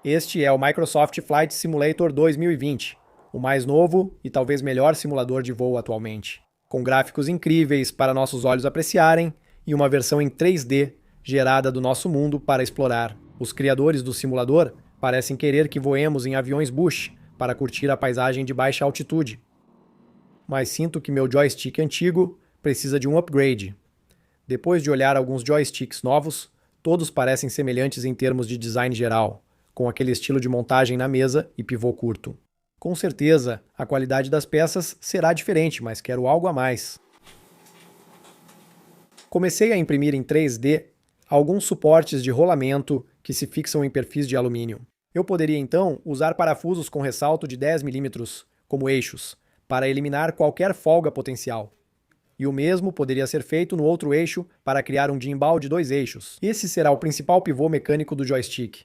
Este é o Microsoft Flight Simulator 2020, o mais novo e talvez melhor simulador de voo atualmente, com gráficos incríveis para nossos olhos apreciarem e uma versão em 3D gerada do nosso mundo para explorar. Os criadores do simulador parecem querer que voemos em aviões Bush para curtir a paisagem de baixa altitude. Mas sinto que meu joystick antigo precisa de um upgrade. Depois de olhar alguns joysticks novos, todos parecem semelhantes em termos de design geral, com aquele estilo de montagem na mesa e pivô curto. Com certeza, a qualidade das peças será diferente, mas quero algo a mais. Comecei a imprimir em 3D alguns suportes de rolamento que se fixam em perfis de alumínio. Eu poderia então usar parafusos com ressalto de 10 mm como eixos, para eliminar qualquer folga potencial. E o mesmo poderia ser feito no outro eixo para criar um gimbal de 2 eixos. Esse será o principal pivô mecânico do joystick.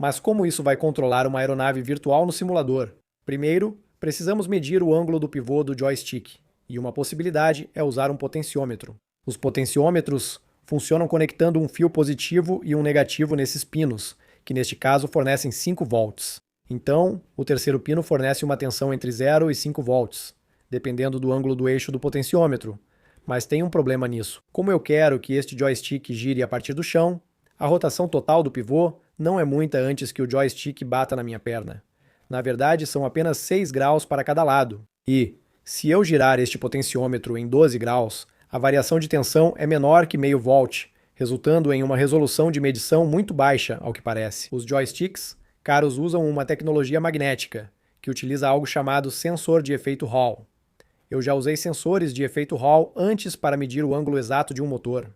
Mas como isso vai controlar uma aeronave virtual no simulador? Primeiro, precisamos medir o ângulo do pivô do joystick, e uma possibilidade é usar um potenciômetro. Os potenciômetros funcionam conectando um fio positivo e um negativo nesses pinos, que neste caso fornecem 5 volts. Então, o terceiro pino fornece uma tensão entre 0 e 5 volts, dependendo do ângulo do eixo do potenciômetro. Mas tem um problema nisso. Como eu quero que este joystick gire a partir do chão, a rotação total do pivô não é muita antes que o joystick bata na minha perna. Na verdade, são apenas 6 graus para cada lado. E, se eu girar este potenciômetro em 12 graus, a variação de tensão é menor que meio volt, resultando em uma resolução de medição muito baixa, ao que parece. Os joysticks caros usam uma tecnologia magnética, que utiliza algo chamado sensor de efeito Hall. Eu já usei sensores de efeito Hall antes para medir o ângulo exato de um motor.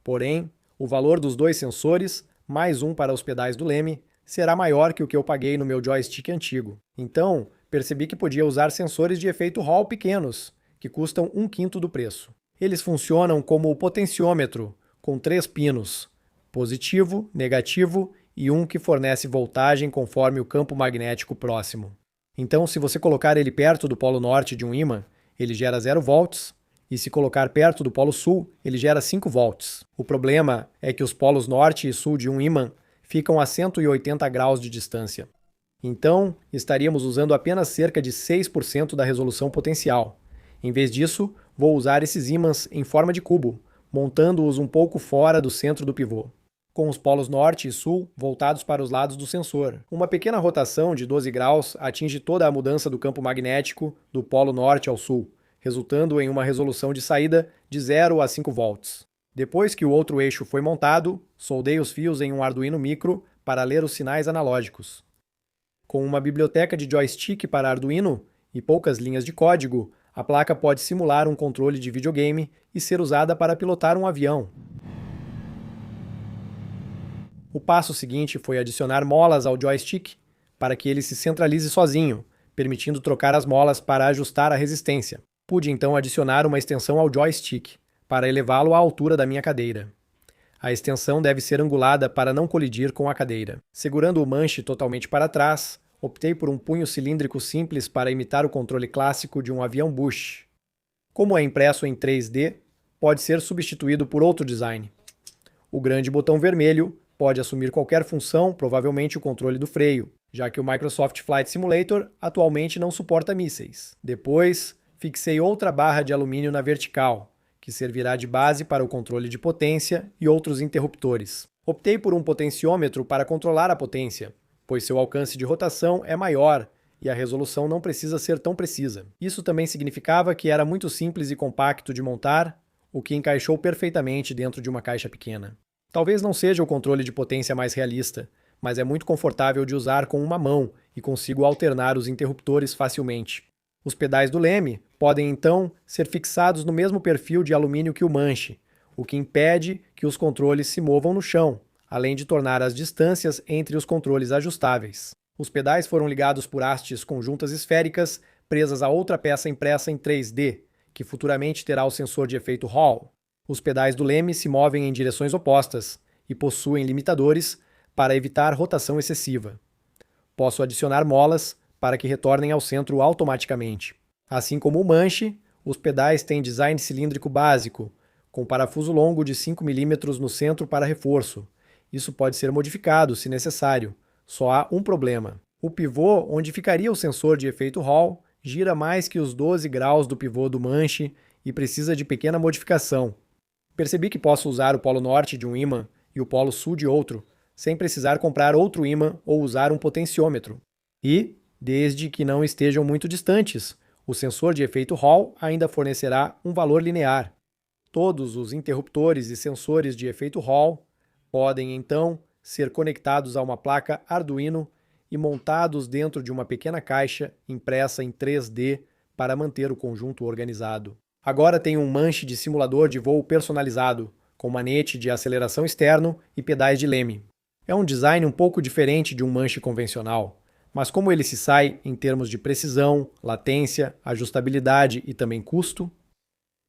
Porém, o valor dos 2 sensores, mais um para os pedais do leme, será maior que o que eu paguei no meu joystick antigo. Então, percebi que podia usar sensores de efeito Hall pequenos, que custam 1/5 do preço. Eles funcionam como o potenciômetro, com 3 pinos, positivo, negativo e um que fornece voltagem conforme o campo magnético próximo. Então, se você colocar ele perto do polo norte de um ímã, ele gera 0 volts, e se colocar perto do polo sul, ele gera 5 volts. O problema é que os polos norte e sul de um ímã ficam a 180 graus de distância. Então, estaríamos usando apenas cerca de 6% da resolução potencial. Em vez disso, vou usar esses ímãs em forma de cubo, montando-os um pouco fora do centro do pivô, com os polos norte e sul voltados para os lados do sensor. Uma pequena rotação de 12 graus atinge toda a mudança do campo magnético do polo norte ao sul, resultando em uma resolução de saída de 0 a 5 volts. Depois que o outro eixo foi montado, soldei os fios em um Arduino Micro para ler os sinais analógicos. Com uma biblioteca de joystick para Arduino e poucas linhas de código, a placa pode simular um controle de videogame e ser usada para pilotar um avião. O passo seguinte foi adicionar molas ao joystick para que ele se centralize sozinho, permitindo trocar as molas para ajustar a resistência. Pude então adicionar uma extensão ao joystick, para elevá-lo à altura da minha cadeira. A extensão deve ser angulada para não colidir com a cadeira. Segurando o manche totalmente para trás, optei por um punho cilíndrico simples para imitar o controle clássico de um avião Bush. Como é impresso em 3D, pode ser substituído por outro design. O grande botão vermelho pode assumir qualquer função, provavelmente o controle do freio, já que o Microsoft Flight Simulator atualmente não suporta mísseis. Depois, fixei outra barra de alumínio na vertical, que servirá de base para o controle de potência e outros interruptores. Optei por um potenciômetro para controlar a potência, pois seu alcance de rotação é maior e a resolução não precisa ser tão precisa. Isso também significava que era muito simples e compacto de montar, o que encaixou perfeitamente dentro de uma caixa pequena. Talvez não seja o controle de potência mais realista, mas é muito confortável de usar com uma mão e consigo alternar os interruptores facilmente. Os pedais do leme podem, então, ser fixados no mesmo perfil de alumínio que o manche, o que impede que os controles se movam no chão, além de tornar as distâncias entre os controles ajustáveis. Os pedais foram ligados por hastes conjuntas esféricas presas a outra peça impressa em 3D, que futuramente terá o sensor de efeito Hall. Os pedais do leme se movem em direções opostas e possuem limitadores para evitar rotação excessiva. Posso adicionar molas para que retornem ao centro automaticamente. Assim como o manche, os pedais têm design cilíndrico básico, com parafuso longo de 5 mm no centro para reforço. Isso pode ser modificado, se necessário, Só há um problema. O pivô, onde ficaria o sensor de efeito Hall, gira mais que os 12 graus do pivô do manche e precisa de pequena modificação. Percebi que posso usar o polo norte de um ímã e o polo sul de outro, sem precisar comprar outro ímã ou usar um potenciômetro. E, desde que não estejam muito distantes, o sensor de efeito Hall ainda fornecerá um valor linear. Todos os interruptores e sensores de efeito Hall podem, então, ser conectados a uma placa Arduino e montados dentro de uma pequena caixa impressa em 3D para manter o conjunto organizado. Agora tenho um manche de simulador de voo personalizado, com manete de aceleração externo e pedais de leme. É um design um pouco diferente de um manche convencional, mas como ele se sai em termos de precisão, latência, ajustabilidade e também custo?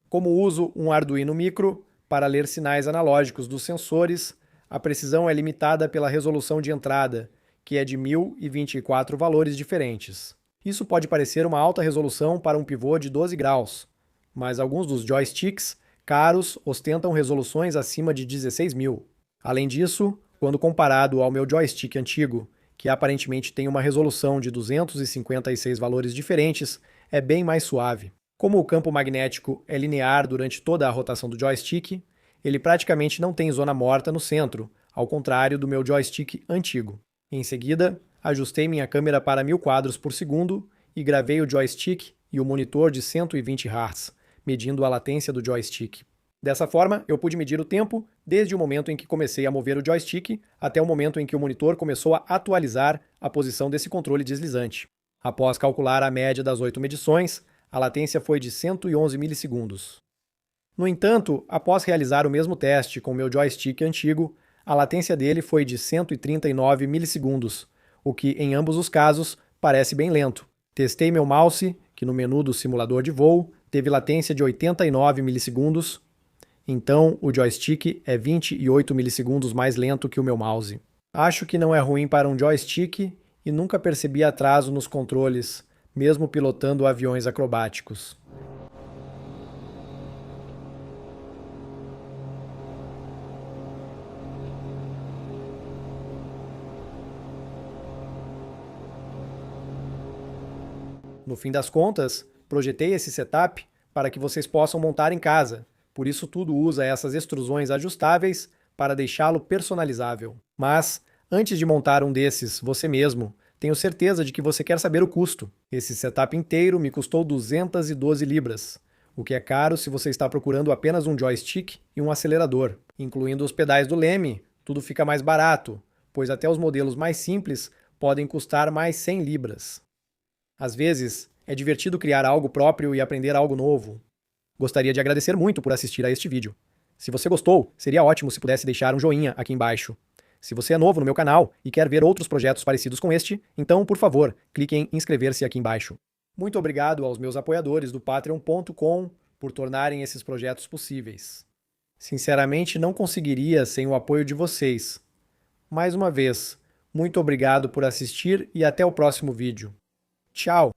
Como uso um Arduino Micro para ler sinais analógicos dos sensores, a precisão é limitada pela resolução de entrada, que é de 1024 valores diferentes. Isso pode parecer uma alta resolução para um pivô de 12 graus, mas alguns dos joysticks caros ostentam resoluções acima de 16.000. Além disso, quando comparado ao meu joystick antigo, que aparentemente tem uma resolução de 256 valores diferentes, é bem mais suave. Como o campo magnético é linear durante toda a rotação do joystick, ele praticamente não tem zona morta no centro, ao contrário do meu joystick antigo. Em seguida, ajustei minha câmera para 1000 quadros por segundo e gravei o joystick e o monitor de 120 Hz, medindo a latência do joystick. Dessa forma, eu pude medir o tempo desde o momento em que comecei a mover o joystick até o momento em que o monitor começou a atualizar a posição desse controle deslizante. Após calcular a média das 8 medições, a latência foi de 111 milissegundos. No entanto, após realizar o mesmo teste com o meu joystick antigo, a latência dele foi de 139 milissegundos, o que, em ambos os casos, parece bem lento. Testei meu mouse, que no menu do simulador de voo teve latência de 89 milissegundos, então o joystick é 28 milissegundos mais lento que o meu mouse. Acho que não é ruim para um joystick e nunca percebi atraso nos controles, mesmo pilotando aviões acrobáticos. No fim das contas, projetei esse setup para que vocês possam montar em casa, por isso tudo usa essas extrusões ajustáveis para deixá-lo personalizável. Mas, antes de montar um desses você mesmo, tenho certeza de que você quer saber o custo. Esse setup inteiro me custou 212 libras, o que é caro se você está procurando apenas um joystick e um acelerador. Incluindo os pedais do leme, tudo fica mais barato, pois até os modelos mais simples podem custar mais 100 libras. Às vezes, é divertido criar algo próprio e aprender algo novo. Gostaria de agradecer muito por assistir a este vídeo. Se você gostou, seria ótimo se pudesse deixar um joinha aqui embaixo. Se você é novo no meu canal e quer ver outros projetos parecidos com este, então, por favor, clique em inscrever-se aqui embaixo. Muito obrigado aos meus apoiadores do Patreon.com por tornarem esses projetos possíveis. Sinceramente, não conseguiria sem o apoio de vocês. Mais uma vez, muito obrigado por assistir e até o próximo vídeo. Tchau!